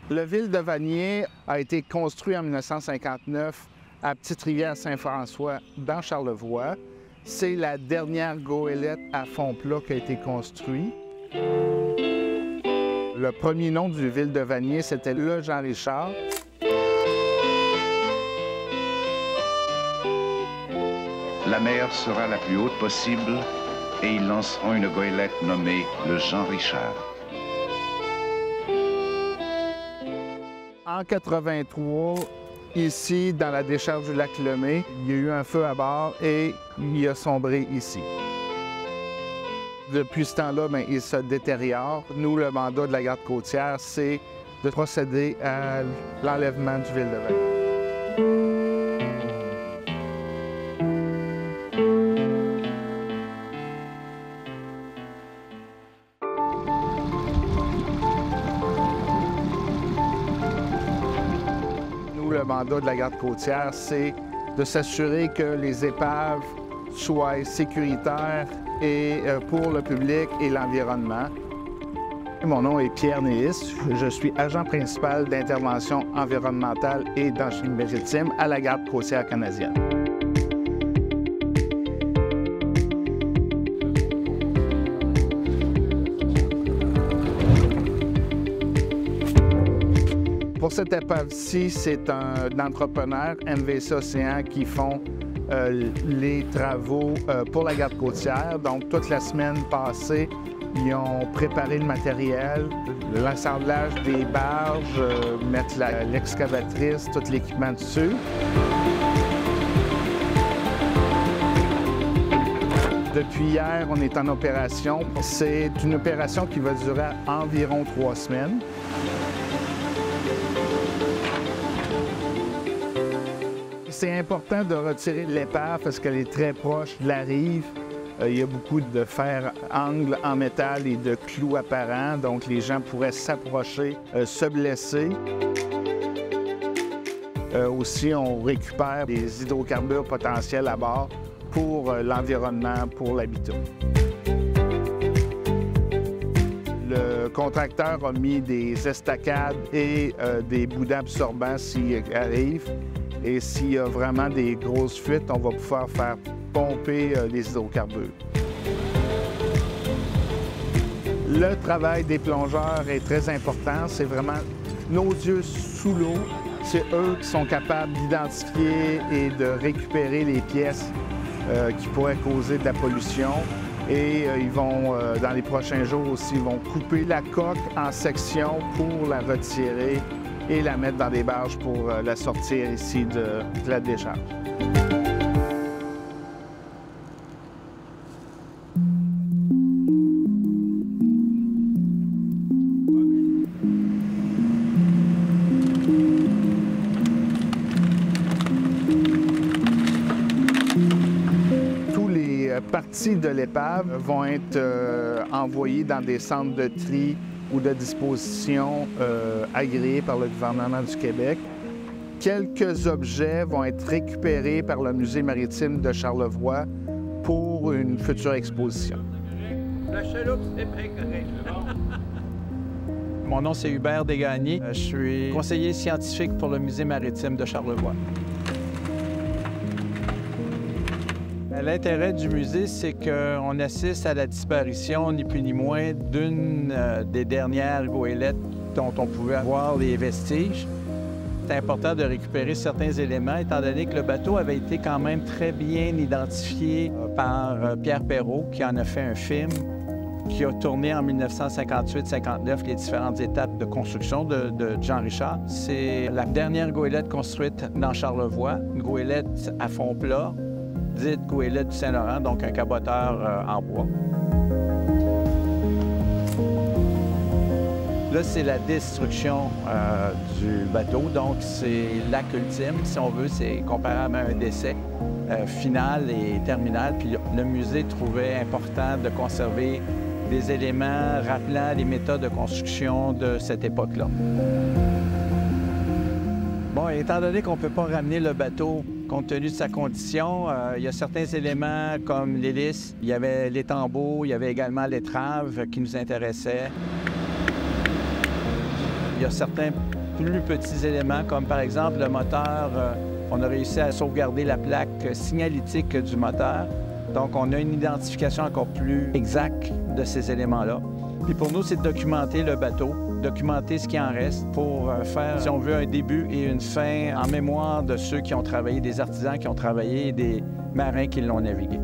Le Ville de Vanier a été construit en 1959 à Petite-Rivière-Saint-François, dans Charlevoix. C'est la dernière goélette à fond plat qui a été construite. Le premier nom du Ville de Vanier, c'était le Jean-Richard. La mer sera la plus haute possible et ils lanceront une goélette nommée le Jean-Richard. En 83, ici, dans la décharge du lac Lemay, il y a eu un feu à bord et il a sombré ici. Depuis ce temps-là, il se détériore. Nous, le mandat de la garde côtière, c'est de procéder à l'enlèvement du Ville de Vanier. Le mandat de la garde côtière, c'est de s'assurer que les épaves soient sécuritaires et pour le public et l'environnement. Mon nom est Pierre Néis. Je suis agent principal d'intervention environnementale et d'enginerie maritime à la garde côtière canadienne. Pour cette épave-ci, c'est un entrepreneur, MVC Océan, qui font les travaux pour la garde côtière. Donc, toute la semaine passée, ils ont préparé le matériel, l'assemblage des barges, mettre l'excavatrice, tout l'équipement dessus. Depuis hier, on est en opération. C'est une opération qui va durer environ 3 semaines. C'est important de retirer l'épave parce qu'elle est très proche de la rive. Il y a beaucoup de fer-angle en métal et de clous apparents, donc les gens pourraient s'approcher, se blesser. Aussi, on récupère des hydrocarbures potentiels à bord pour l'environnement, pour l'habitat. Le contracteur a mis des estacades et des boudins absorbants s'il arrive. Et s'il y a vraiment des grosses fuites, on va pouvoir faire pomper les hydrocarbures. Le travail des plongeurs est très important. C'est vraiment nos yeux sous l'eau. C'est eux qui sont capables d'identifier et de récupérer les pièces qui pourraient causer de la pollution. Et ils vont, dans les prochains jours aussi, ils vont couper la coque en sections pour la retirer et la mettre dans des barges pour la sortir ici de la décharge. Tous les parties de l'épave vont être envoyées dans des centres de tri ou de disposition agréés par le gouvernement du Québec. Quelques objets vont être récupérés par le Musée maritime de Charlevoix pour une future exposition. La chaloupe, c'est bien correct. Mon nom, c'est Hubert Desgagnés. Je suis conseiller scientifique pour le Musée maritime de Charlevoix. L'intérêt du musée, c'est qu'on assiste à la disparition, ni plus ni moins, d'une des dernières goélettes dont on pouvait voir les vestiges. C'est important de récupérer certains éléments, étant donné que le bateau avait été quand même très bien identifié par Pierre Perrault, qui en a fait un film, qui a tourné en 1958-59 les différentes étapes de construction de Jean-Richard. C'est la dernière goélette construite dans Charlevoix, une goélette à fond plat, dite goélette du Saint-Laurent, donc un caboteur en bois. Là, c'est la destruction du bateau, donc c'est l'acte ultime, si on veut, c'est comparable à un décès final et terminal. Puis le musée trouvait important de conserver des éléments rappelant les méthodes de construction de cette époque-là. Bon, étant donné qu'on ne peut pas ramener le bateau compte tenu de sa condition, il y a certains éléments comme l'hélice, il y avait les tambours, il y avait également l'étrave qui nous intéressait. Il y y a certains plus petits éléments, comme par exemple le moteur. On a réussi à sauvegarder la plaque signalétique du moteur. Donc, on a une identification encore plus exacte de ces éléments-là. Puis pour nous, c'est de documenter le bateau, documenter ce qui en reste pour faire, si on veut, un début et une fin en mémoire de ceux qui ont travaillé, des artisans qui ont travaillé et des marins qui l'ont navigué.